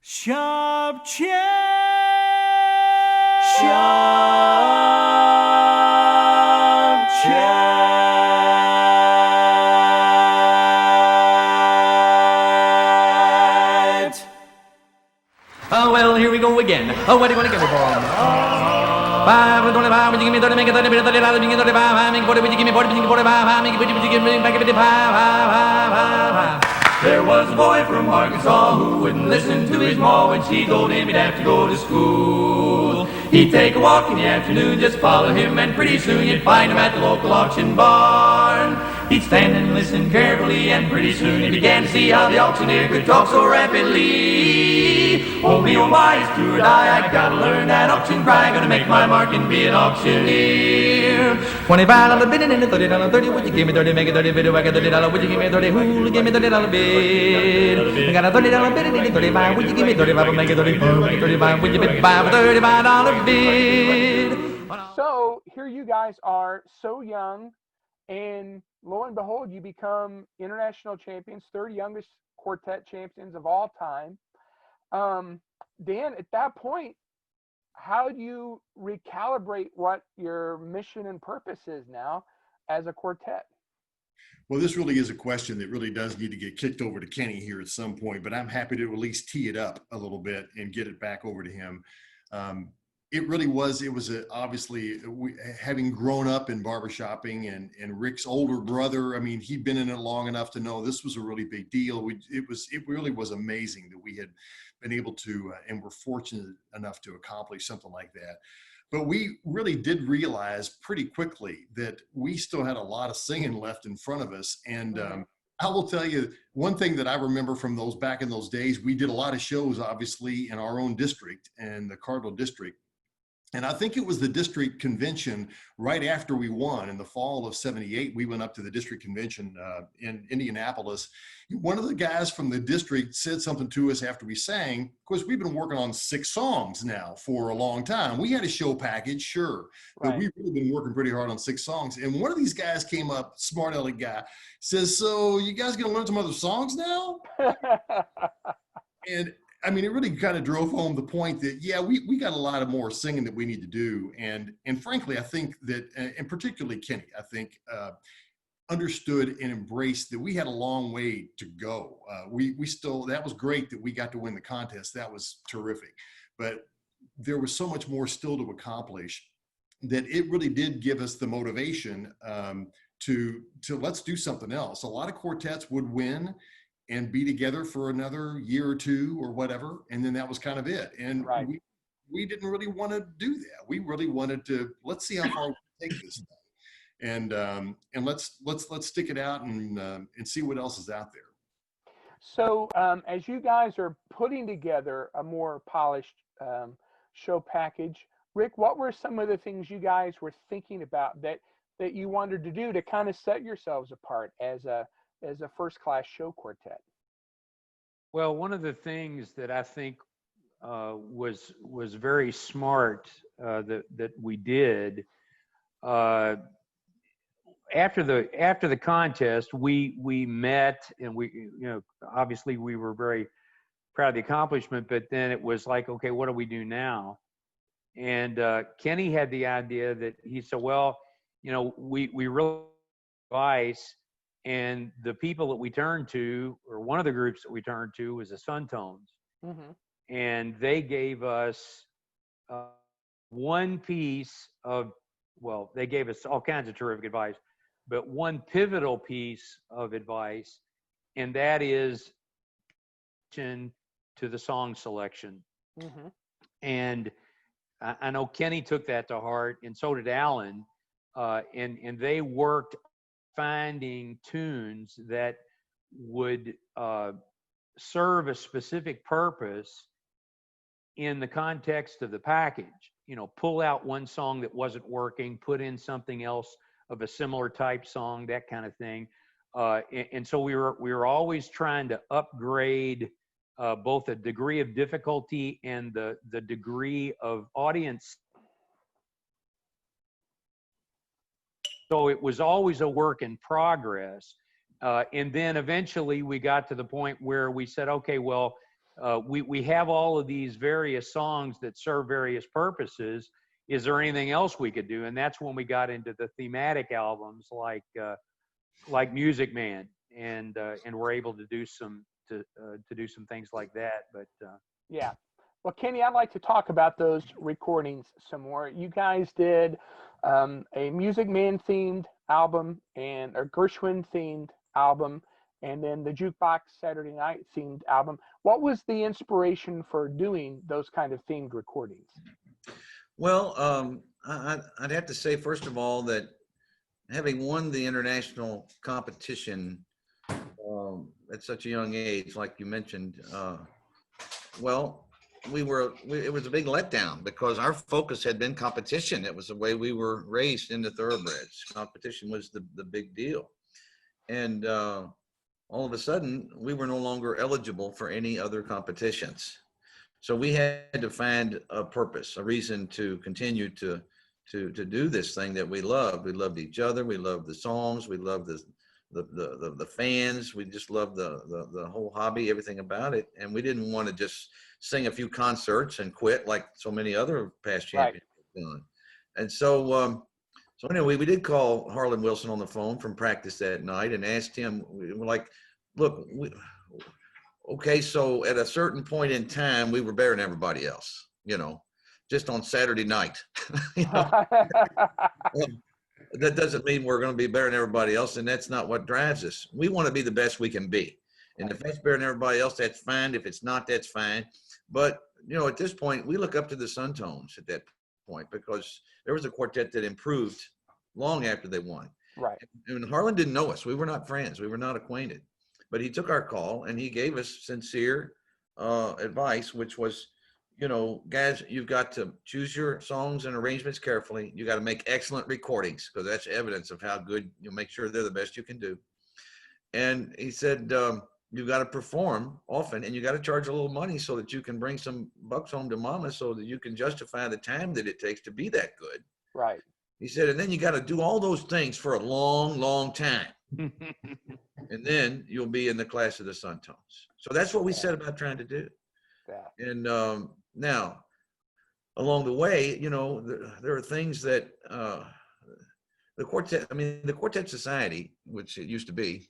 Sharp Chat. Sharp Chat. Oh, well, here we go again. Oh, what do you want to give me for? 525, would you give me 30, make it 30, 30, 30, would you give me 35, make it 40, would you give me 40, would you give me 45, make it 50, would you give me back 55. There was a boy from Arkansas who wouldn't listen to his ma when she told him he'd have to go to school. He'd take a walk in the afternoon, just follow him, and pretty soon you'd find him at the local auction barn. He'd stand and listen carefully, and pretty soon he began to see how the auctioneer could talk so rapidly. Oh me, oh my, it's true or die, I gotta learn that auction cry, gonna make my mark and be an auctioneer. $25 bid and a $30 30, would you give me 30, make it 30, bid, I got $30, would you give me 30, who'll give me $30 bid? I got a $30 bid and a 35, would you give me 35, make it 35, make it 35, would you bid by a $35 bid? So here you guys are, so young, and lo and behold, you become international champions, third youngest quartet champions of all time. Dan, at that point, how do you recalibrate what your mission and purpose is now as a quartet? Well, this really is a question that really does need to get kicked over to Kenny here at some point, but I'm happy to at least tee it up a little bit and get it back over to him. It was obviously, having grown up in barbershopping and Rick's older brother, I mean, he'd been in it long enough to know this was a really big deal. It really was amazing that we had been able to, and were fortunate enough to accomplish something like that. But we really did realize pretty quickly that we still had a lot of singing left in front of us. And I will tell you, one thing that I remember from back in those days, we did a lot of shows, obviously, in our own district and the Cardinal district. And I think it was the district convention right after we won in the fall of '78. We went up to the district convention in Indianapolis. One of the guys from the district said something to us after we sang. Of course, we've been working on 6 songs now for a long time. We had a show package, sure, but Right. we've really been working pretty hard on 6 songs. And one of these guys came up, smart aleck guy, says, "So you guys gonna learn some other songs now?" And I mean, it really kind of drove home the point that, yeah, we got a lot of more singing that we need to do. And frankly, I think that, and particularly Kenny, I think, understood and embraced that we had a long way to go. That was great that we got to win the contest. That was terrific. But there was so much more still to accomplish that it really did give us the motivation to let's do something else. A lot of quartets would win and be together for another year or two or whatever, and then that was kind of it. And Right. we didn't really want to do that. We really wanted to, let's see how far we can take this thing, and let's stick it out and see what else is out there. So as you guys are putting together a more polished show package, Rick, what were some of the things you guys were thinking about that you wanted to do to kind of set yourselves apart as a first-class show quartet? Well, one of the things that I think was very smart that we did after the contest, we met, and we obviously we were very proud of the accomplishment. But then it was like, okay, what do we do now? And Kenny had the idea that he said, well, we really advice. And the people that we turned to, or one of the groups that we turned to, was the Suntones. Mm-hmm. And they gave us one piece of, well, they gave us all kinds of terrific advice, but one pivotal piece of advice, and that is to the song selection. Mm-hmm. And I know Kenny took that to heart, and so did Alan. And they worked finding tunes that would serve a specific purpose in the context of the package. Pull out one song that wasn't working, put in something else of a similar type song, that kind of thing. And so we were always trying to upgrade both the degree of difficulty and the degree of audience. So it was always a work in progress. And then eventually we got to the point where we said, okay, well, we have all of these various songs that serve various purposes. Is there anything else we could do? And that's when we got into the thematic albums like Music Man, and we're able to do some things like that. But Yeah. Well, Kenny, I'd like to talk about those recordings some more. You guys did a Music Man themed album and a Gershwin themed album, and then the Jukebox Saturday Night themed album. What was the inspiration for doing those kind of themed recordings? Well, I'd have to say, first of all, that having won the international competition at such a young age, like you mentioned, well, it was a big letdown because our focus had been competition. It was the way we were raised in the thoroughbreds. Competition was the big deal. And all of a sudden, we were no longer eligible for any other competitions. So we had to find a purpose, a reason to continue to do this thing that we loved. We loved each other. We loved the songs. We loved the fans. We just loved the whole hobby, everything about it. And we didn't want to just sing a few concerts and quit like so many other past champions have done. And so anyway, we did call Harlan Wilson on the phone from practice that night and asked him, we were like, look, okay, so at a certain point in time, we were better than everybody else, just on Saturday night. That doesn't mean we're going to be better than everybody else, and that's not what drives us. We want to be the best we can be. And if that's better than everybody else, that's fine. If it's not, that's fine. But, at this point, we look up to the Suntones at that point because there was a quartet that improved long after they won. Right. And Harlan didn't know us. We were not friends. We were not acquainted. But he took our call and he gave us sincere advice, which was, guys, you've got to choose your songs and arrangements carefully. You got to make excellent recordings because that's evidence of how good, make sure they're the best you can do. And he said, you've got to perform often and you got to charge a little money so that you can bring some bucks home to mama so that you can justify the time that it takes to be that good. Right. He said, and then you got to do all those things for a long, long time. And then you'll be in the class of the Suntones. So that's what we set about trying to do. Yeah. And now, along the way, there are things that the Quartet Society, which it used to be,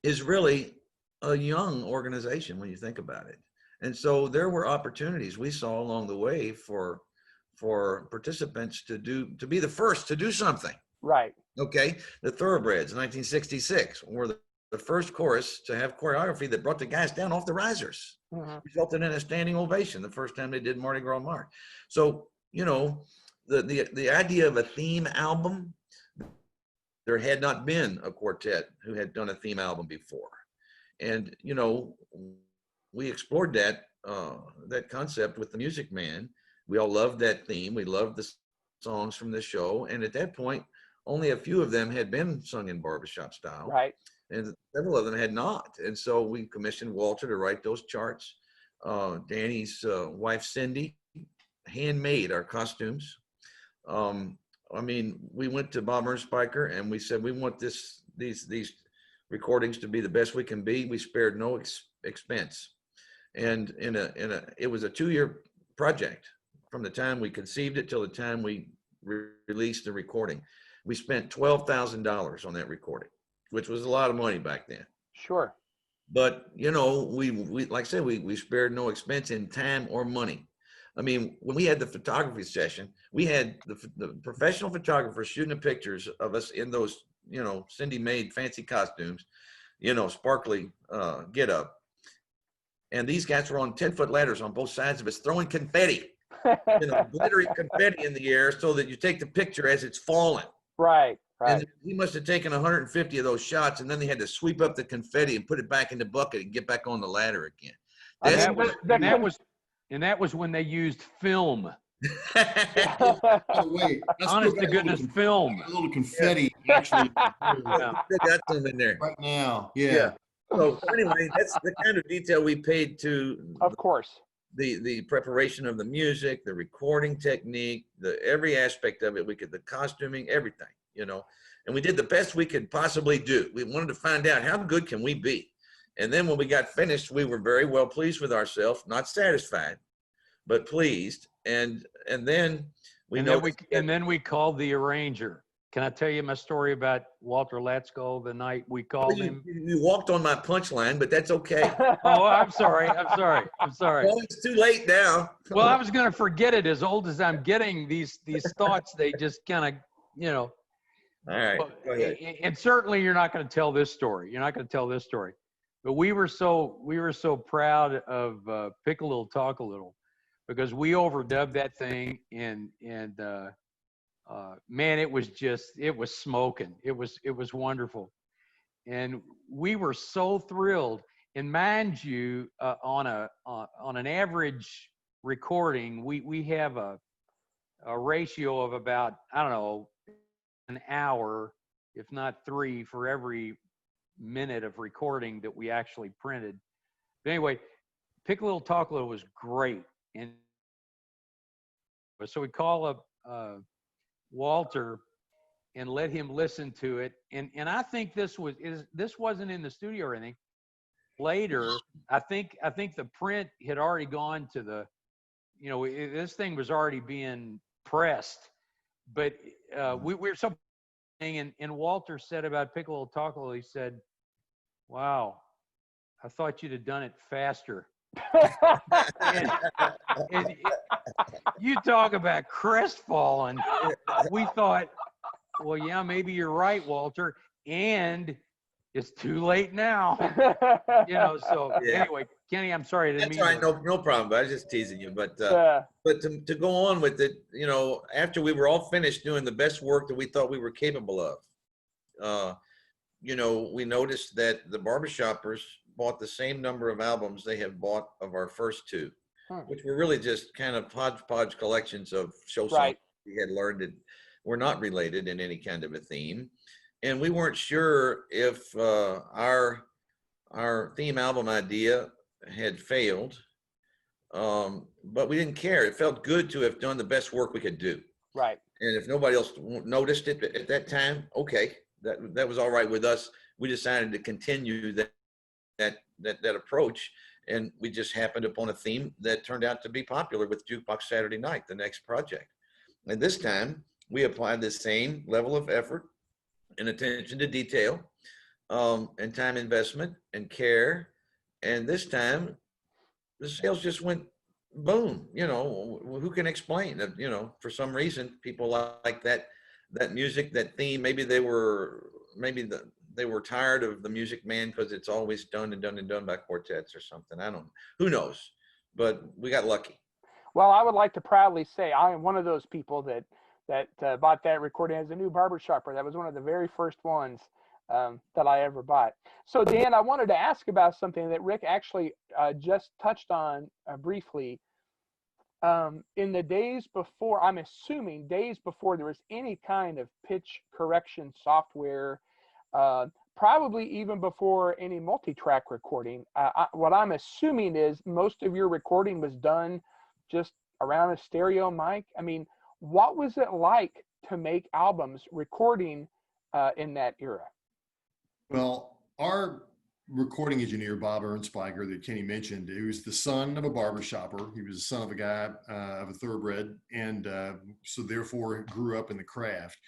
is really a young organization when you think about it. And so there were opportunities we saw along the way for participants to be the first to do something. Right. Okay. The Thoroughbreds in 1966 were the first chorus to have choreography that brought the guys down off the risers. Mm-hmm. Resulted in a standing ovation the first time they did Mardi Gras March. So, the idea of a theme album, there had not been a quartet who had done a theme album before. And, we explored that concept with the Music Man. We all loved that theme. We loved the songs from the show. And at that point, only a few of them had been sung in barbershop style. Right. And several of them had not. And so we commissioned Walter to write those charts. Danny's wife, Cindy, handmade our costumes. We went to Bob Ernstbiker and we said, we want these recordings to be the best we can be. We spared no expense. And it was a 2-year project from the time we conceived it till the time we released the recording. We spent $12,000 on that recording, which was a lot of money back then. Sure. But, we like I said, we spared no expense in time or money. I mean, when we had the photography session, we had the professional photographers shooting the pictures of us in those, Cindy made fancy costumes, sparkly get up. And these guys were on 10-foot ladders on both sides of us throwing confetti, glittery confetti in the air so that you take the picture as it's falling. Right. And he must have taken 150 of those shots, and then they had to sweep up the confetti and put it back in the bucket and get back on the ladder again. And that was when they used film. Oh, wait. Honest to goodness, film. A little confetti, actually. They got some in there right now. Yeah. So anyway, that's the kind of detail we paid to. Of course. The preparation of the music, the recording technique, every aspect of it. The costuming, everything, and we did the best we could possibly do. We wanted to find out how good can we be, And then when we got finished, we were very well pleased with ourselves, not satisfied, but pleased. And then we and then we called the arranger. Can I tell you my story about Walter Latsko the night we called him? You walked on my punchline, but that's okay. Oh, I'm sorry. Well, it's too late now. Well, I was going to forget it. As old as I'm getting, these thoughts, they just kind of, you know. All right. Go ahead. And certainly you're not going to tell this story. You're not going to tell this story. But we were so proud of Pick a Little, Talk a Little, because we overdubbed that thing, and man, it was smoking. It was wonderful, and we were so thrilled. And mind you, on an average recording, we have a ratio of about, I don't know, an hour, if not 3, for every minute of recording that we actually printed. But anyway, Pick a Little, Talk a Little was great. And so we call up Walter and let him listen to it. And I think this wasn't in the studio or anything. Later, I think the print had already gone to the, you know, this thing was already being pressed. But we were so, and Walter said about Pick a Little, Talk a Little, he said, "Wow, I thought you'd have done it faster." and you talk about crestfallen. We thought, well, yeah, maybe you're right, Walter, and it's too late now. You know, so anyway, Kenny, I'm sorry. I didn't That's mean all right, no problem. I was just teasing you, but to go on with it, you know, after we were all finished doing the best work that we thought we were capable of, you know, we noticed that the barbershoppers bought the same number of albums they had bought of our first 2, which were really just kind of hodgepodge collections of show songs we had learned that were not related in any kind of a theme. And we weren't sure if our theme album idea had failed, but we didn't care. It felt good to have done the best work we could do. Right. And if nobody else noticed it at that time, okay, that was all right with us. We decided to continue that approach, and we just happened upon a theme that turned out to be popular with Jukebox Saturday Night, the next project. And this time we applied the same level of effort and attention to detail, and time investment and care. And this time the sales just went boom. You know, who can explain that? You know, for some reason people like that music, that theme. Maybe they were tired of the Music Man because it's always done by quartets or something. I don't know. Who knows? But we got lucky. Well, I would like to proudly say I am one of those people that bought that recording as a new barbershopper. That was one of the very first ones that I ever bought. So, Dan, I wanted to ask about something that Rick actually just touched on briefly. In the days before, I'm assuming days before there was any kind of pitch correction software, probably even before any multi-track recording, what I'm assuming is most of your recording was done just around a stereo mic. I mean, what was it like to make albums recording in that era? Well, our recording engineer, Bob Ernspiker, that Kenny mentioned, he was the son of a barbershopper. He was the son of a guy of a thoroughbred, and so therefore grew up in the craft.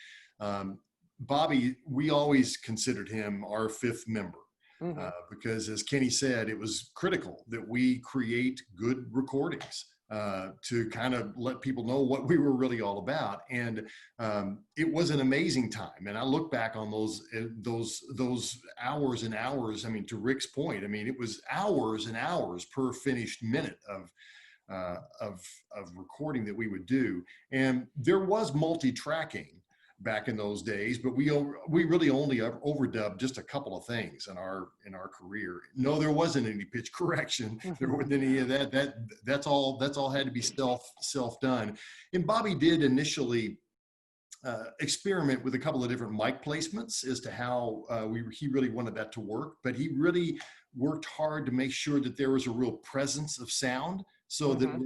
Bobby, we always considered him our 5th member, because as Kenny said, it was critical that we create good recordings to kind of let people know what we were really all about. And it was an amazing time. And I look back on those hours and hours. I mean, to Rick's point, I mean, it was hours and hours per finished minute of recording that we would do. And there was multi-tracking back in those days, but we really only overdubbed just a couple of things in our career. No, there wasn't any pitch correction. There wasn't any of that. That's all had to be self done. And Bobby did initially experiment with a couple of different mic placements as to how he really wanted that to work, but he really worked hard to make sure that there was a real presence of sound, so that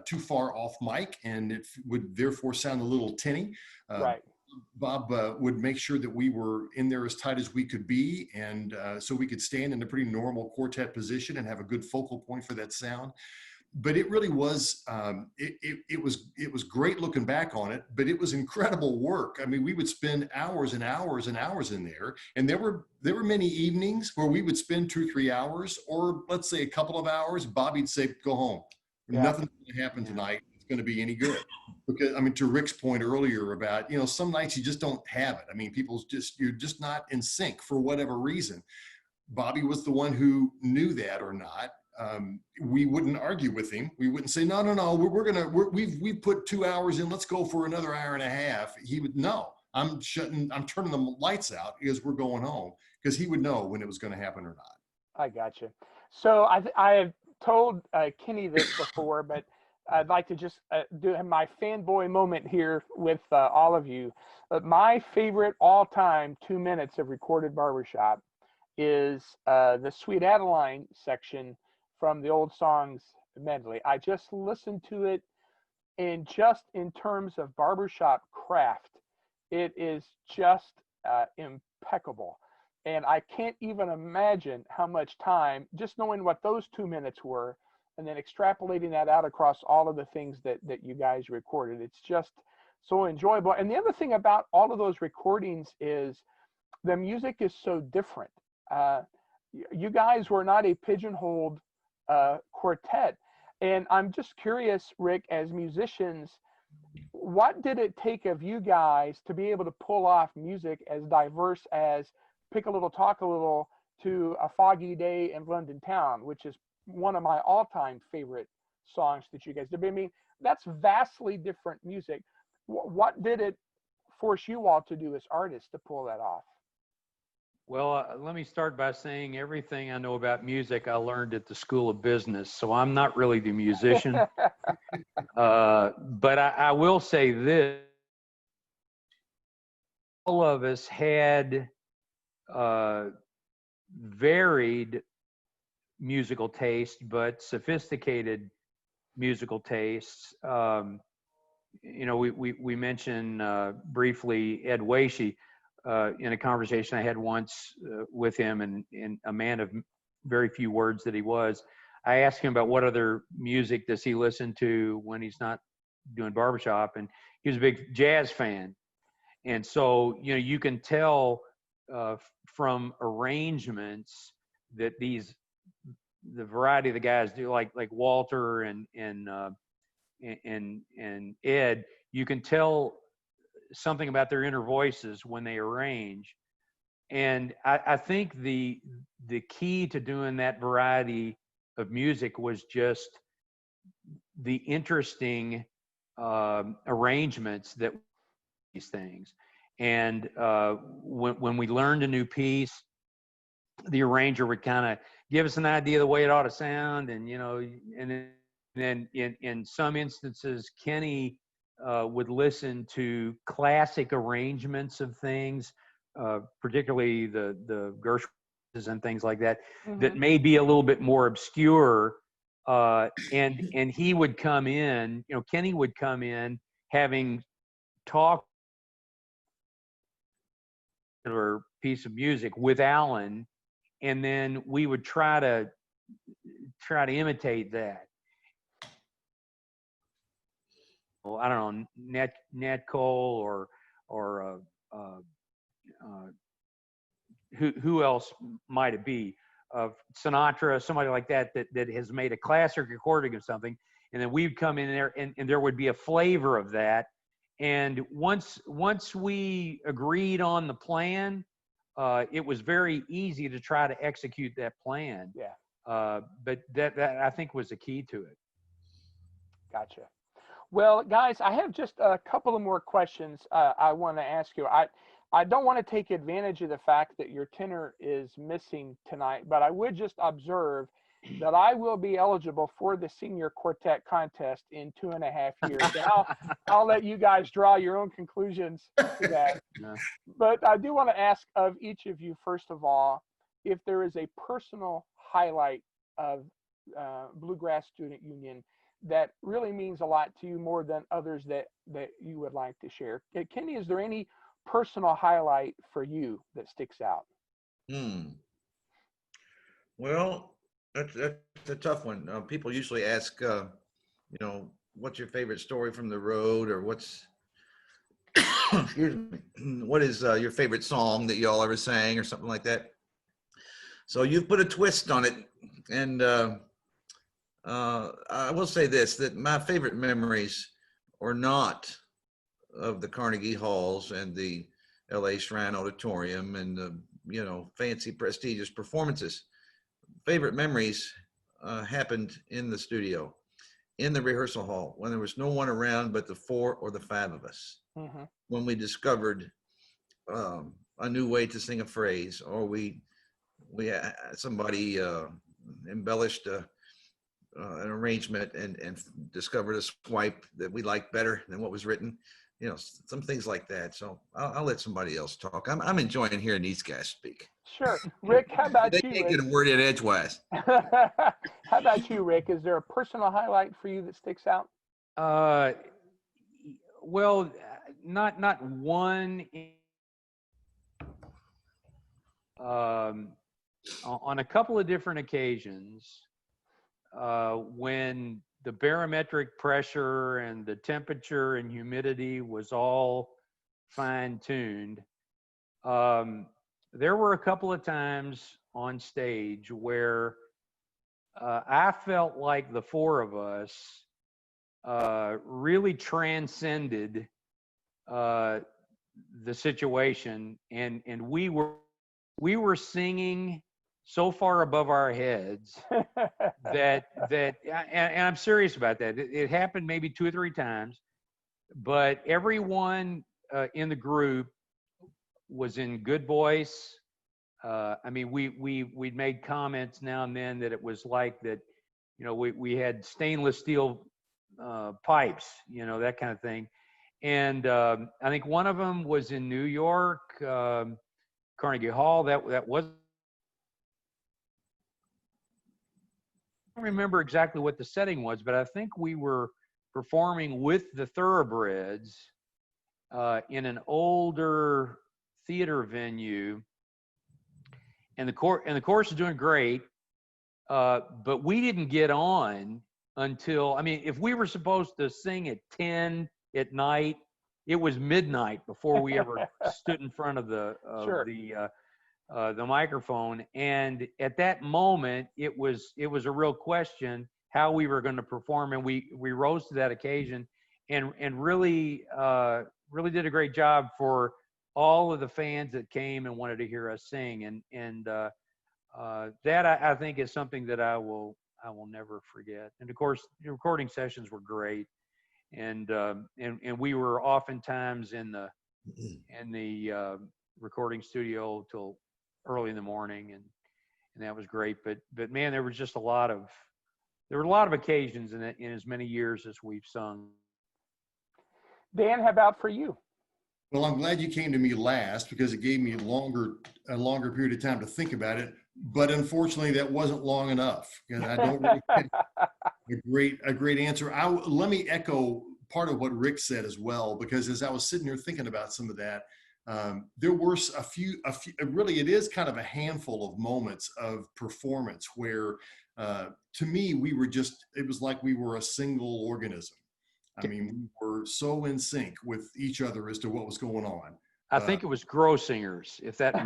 too far off mic and it would therefore sound a little tinny. Right. Bob would make sure that we were in there as tight as we could be, and so we could stand in a pretty normal quartet position and have a good focal point for that sound. But it really was, it was great looking back on it, but it was incredible work. I mean, we would spend hours and hours and hours in there, and there were many evenings where we would spend 2-3 hours, or let's say a couple of hours. Bobby'd say, "Go home. Yeah. Nothing's going to happen tonight. It's going to be any good." Because I mean, to Rick's point earlier about, some nights you just don't have it. I mean, you're just not in sync for whatever reason. Bobby was the one who knew that or not. We wouldn't argue with him. We wouldn't say, no, we've put 2 hours in, let's go for another hour and a half. He would, no, I'm turning the lights out because we're going home, because he would know when it was going to happen or not. I gotcha. So I have told Kenny this before, but I'd like to just do my fanboy moment here with all of you. My favorite all-time 2 minutes of recorded barbershop is the Sweet Adeline section from the Old Songs medley. I just listened to it, and just in terms of barbershop craft, it is just impeccable. And I can't even imagine how much time, just knowing what those 2 minutes were, and then extrapolating that out across all of the things that you guys recorded. It's just so enjoyable. And the other thing about all of those recordings is the music is so different. You guys were not a pigeonholed quartet. And I'm just curious, Rick, as musicians, what did it take of you guys to be able to pull off music as diverse as Pick a Little, Talk a Little to A Foggy Day in London Town, which is one of my all-time favorite songs that you guys did? I mean, that's vastly different music. What did it force you all to do as artists to pull that off? Well, let me start by saying everything I know about music I learned at the School of Business, so I'm not really the musician. But I will say this. All of us had varied musical taste, but sophisticated musical tastes. We mentioned briefly Ed Wacey in a conversation I had once with him, and a man of very few words that he was. I asked him about what other music does he listen to when he's not doing barbershop, and he was a big jazz fan. And so, you can tell from arrangements that the variety of the guys do, like Walter and Ed, you can tell something about their inner voices when they arrange. And I think the key to doing that variety of music was just the interesting arrangements that these things. And when we learned a new piece, the arranger would kind of give us an idea of the way it ought to sound, and and then in some instances, Kenny would listen to classic arrangements of things, particularly the Gershwins and things like that, that may be a little bit more obscure. And he would come in, Kenny would come in having talked or piece of music with Alan, and then we would try to imitate that. Well, I don't know, Nat Cole or who else might it be? Sinatra, somebody like that has made a classic recording of something, and then we'd come in there, and there would be a flavor of that. And once we agreed on the plan, it was very easy to try to execute that plan. Yeah. But that I think was the key to it. Gotcha. Well, guys, I have just a couple of more questions I want to ask you. I don't want to take advantage of the fact that your tenor is missing tonight, but I would just observe that I will be eligible for the senior quartet contest in 2.5 years. And I'll let you guys draw your own conclusions to that. Yeah. But I do want to ask of each of you, first of all, if there is a personal highlight of Bluegrass Student Union that really means a lot to you more than others that you would like to share? Kenny, is there any personal highlight for you that sticks out? Hmm. Well, that's a tough one. People usually ask, what's your favorite story from the road, or what's excuse me, what is your favorite song that y'all ever sang, or something like that. So you've put a twist on it, and I will say this: that my favorite memories are not of the Carnegie Halls and the L.A. Shrine Auditorium and the fancy prestigious performances. Favorite memories happened in the studio, in the rehearsal hall, when there was no one around but the 4 or the 5 of us. Mm-hmm. When we discovered a new way to sing a phrase, or somebody embellished an arrangement and discovered a swipe that we liked better than what was written. Some things like that. So I'll let somebody else talk. I'm enjoying hearing these guys speak. Sure. Rick, how about They you, can't Rick? get a word in edgewise. How about you, Rick? Is there a personal highlight for you that sticks out? Well, not one. On a couple of different occasions, when the barometric pressure and the temperature and humidity was all fine-tuned, there were a couple of times on stage where I felt like the 4 of us really transcended the situation, and we were singing so far above our heads that and I'm serious about that. It happened maybe 2 or 3 times, but everyone in the group was in good voice. I mean, we'd made comments now and then that it was like that, we had stainless steel pipes, that kind of thing. And I think one of them was in New York, Carnegie Hall. That was, I don't remember exactly what the setting was, but I think we were performing with the Thoroughbreds in an older theater venue, and the chorus is doing great, but we didn't get on until, I mean, if we were supposed to sing at 10 at night, it was midnight before we ever stood in front of Sure. the microphone. And at that moment, it was a real question how we were going to perform, and we rose to that occasion, and really did a great job for all of the fans that came and wanted to hear us sing. And that I think is something that I will never forget. And of course, the recording sessions were great, and we were oftentimes in the recording studio till early in the morning, and that was great. But man, there were a lot of occasions in as many years as we've sung. Dan, how about for you? Well, I'm glad you came to me last, because it gave me a longer period of time to think about it. But unfortunately, that wasn't long enough, and I don't really have a great answer. Let me echo part of what Rick said as well, because as I was sitting here thinking about some of that, there were a few. Really, it is kind of a handful of moments of performance where, to me, it was like we were a single organism. I mean, we were so in sync with each other as to what was going on. I think it was Grossinger's, if that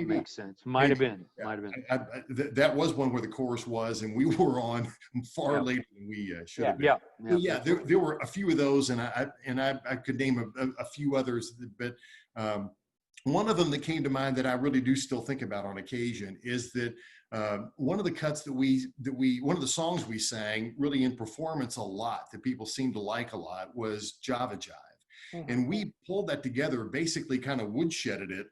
makes sense. Might have been. That was one where the chorus was, and we were on far later than we should have been. Yeah, there were a few of those, and I could name a few others, but one of them that came to mind that I really do still think about on occasion is that one of the cuts one of the songs we sang really in performance a lot that people seemed to like a lot was Java Jive. Mm-hmm. And we pulled that together, basically kind of woodshedded it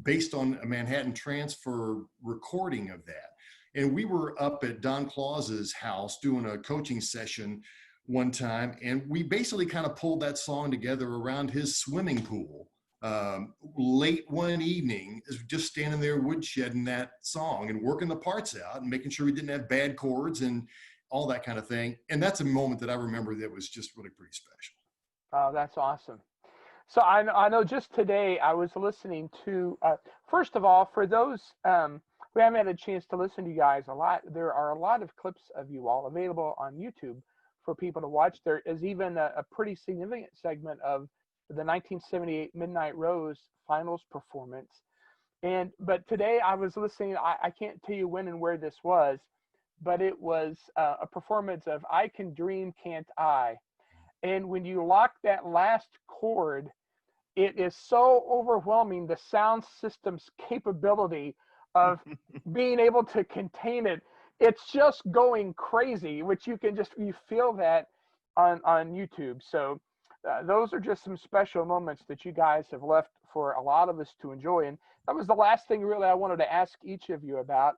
based on a Manhattan Transfer recording of that. And we were up at Don Claus's house doing a coaching session one time, and we basically kind of pulled that song together around his swimming pool. Late one evening, just standing there woodshedding that song and working the parts out and making sure we didn't have bad chords and all that kind of thing. And that's a moment that I remember that was just really pretty special. Oh, that's awesome. So I know just today I was listening to, first of all, for those who haven't had a chance to listen to you guys a lot, there are a lot of clips of you all available on YouTube for people to watch. There is even a pretty significant segment of the 1978 Midnight Rose finals performance. But today I was listening, I can't tell you when and where this was, but it was a performance of I Can Dream, Can't I? And when you lock that last chord, it is so overwhelming, the sound system's capability of being able to contain it. It's just going crazy, which you feel that on YouTube. So those are just some special moments that you guys have left for a lot of us to enjoy. And that was the last thing really I wanted to ask each of you about.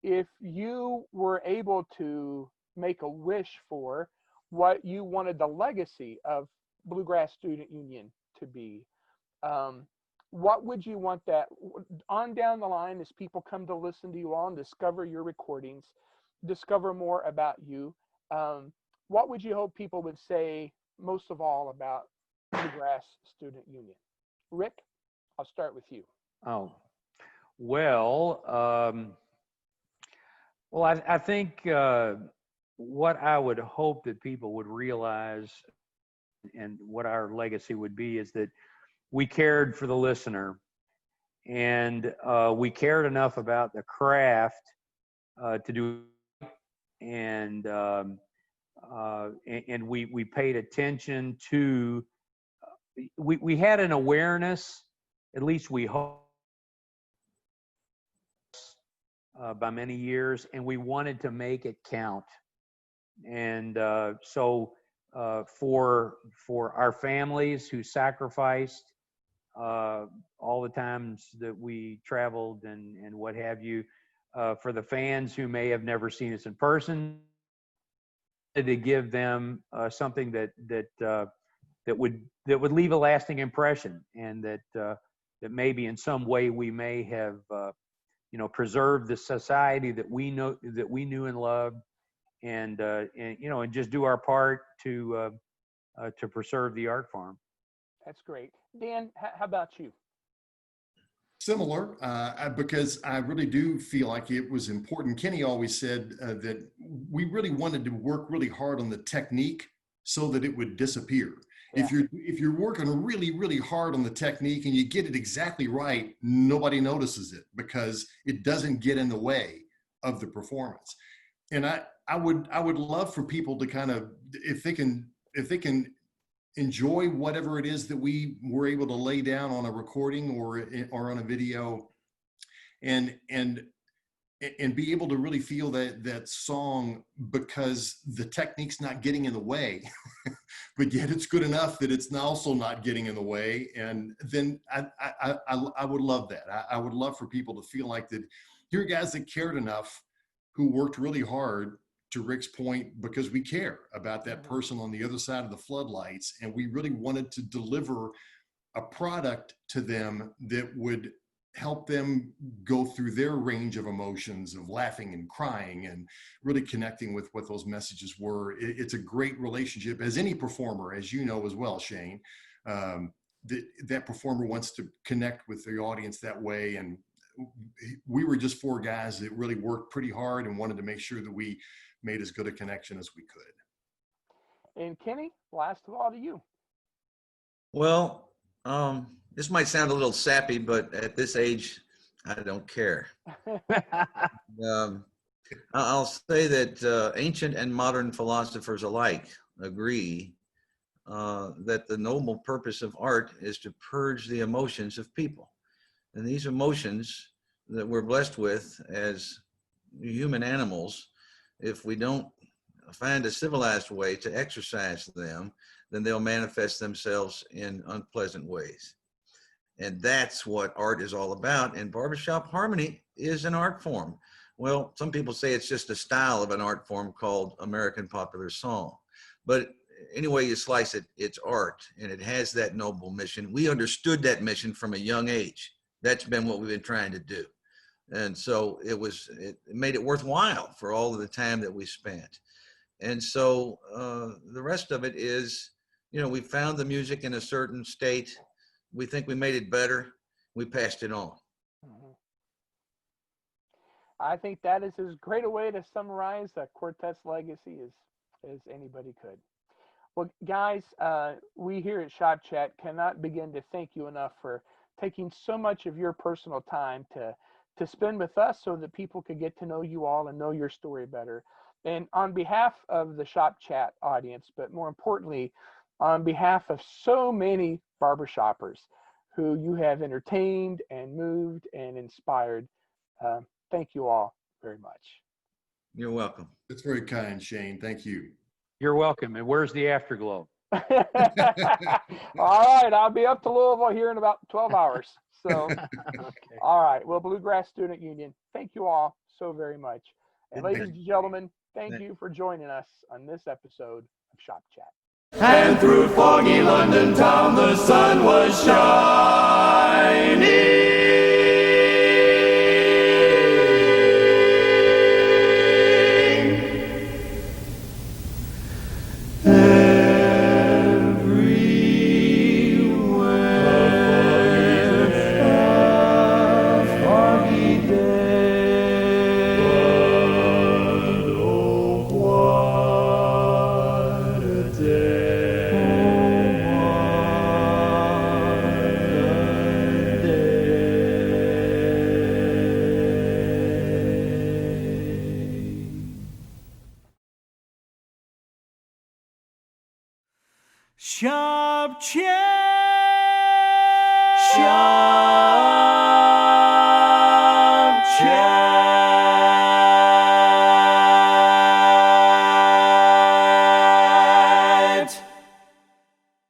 If you were able to make a wish for what you wanted the legacy of Bluegrass Student Union to be, what would you want that on down the line as people come to listen to you all and discover your recordings, discover more about you? What would you hope people would say most of all about Bluegrass Student Union? Rick, I'll start with you. Oh, well, I think what I would hope that people would realize and what our legacy would be is that we cared for the listener, and we cared enough about the craft to do, and we paid attention to, we had an awareness, at least we hope, by many years, and we wanted to make it count. And so for our families who sacrificed all the times that we traveled and what have you, for the fans who may have never seen us in person, to give them something that would leave a lasting impression, and that maybe in some way we may have preserved the society that we knew and loved, and just do our part to preserve the art form. That's great. Dan, how about you? Similar, because I really do feel like it was important. Kenny always said that we really wanted to work really hard on the technique so that it would disappear. Yeah. If you're working really, really hard on the technique and you get it exactly right, nobody notices it because it doesn't get in the way of the performance. And I would love for people to kind of, if they can enjoy whatever it is that we were able to lay down on a recording or on a video, and be able to really feel that song, because the technique's not getting in the way, but yet it's good enough that it's also not getting in the way. And then I would love that. I would love for people to feel like that here are guys that cared enough, who worked really hard, to Rick's point, because we care about that person on the other side of the floodlights, and we really wanted to deliver a product to them that would help them go through their range of emotions of laughing and crying and really connecting with what those messages were. It's a great relationship, as any performer, as you know as well, Shane, that performer wants to connect with the audience that way. And we were just four guys that really worked pretty hard and wanted to make sure that we made as good a connection as we could. And Kenny, last of all to you. Well, this might sound a little sappy, but at this age, I don't care. I'll say that ancient and modern philosophers alike agree that the noble purpose of art is to purge the emotions of people. And these emotions that we're blessed with as human animals, if we don't find a civilized way to exercise them, then they'll manifest themselves in unpleasant ways. And that's what art is all about. And barbershop harmony is an art form. Well, some people say it's just a style of an art form called American popular song. But anyway you slice it, it's art, and it has that noble mission. We understood that mission from a young age. That's been what we've been trying to do. And so it made it worthwhile for all of the time that we spent. And so the rest of it is, we found the music in a certain state. We think we made it better. We passed it on. Mhm. I think that is as great a way to summarize the quartet's legacy as anybody could. Well, guys, we here at Shop Chat cannot begin to thank you enough for taking so much of your personal time to spend with us so that people could get to know you all and know your story better. And on behalf of the Shop Chat audience, but more importantly, on behalf of so many barbershoppers who you have entertained and moved and inspired, thank you all very much. You're welcome. That's very kind, Shane. Thank you. You're welcome. And where's the afterglow? All right, I'll be up to Louisville here in about 12 hours. So, Okay. all right. Well, Bluegrass Student Union, thank you all so very much. And Thank ladies you. and gentlemen, thank you for joining us on this episode of Shop Chat. And through foggy London town the sun was shining. Shop Chat. Shop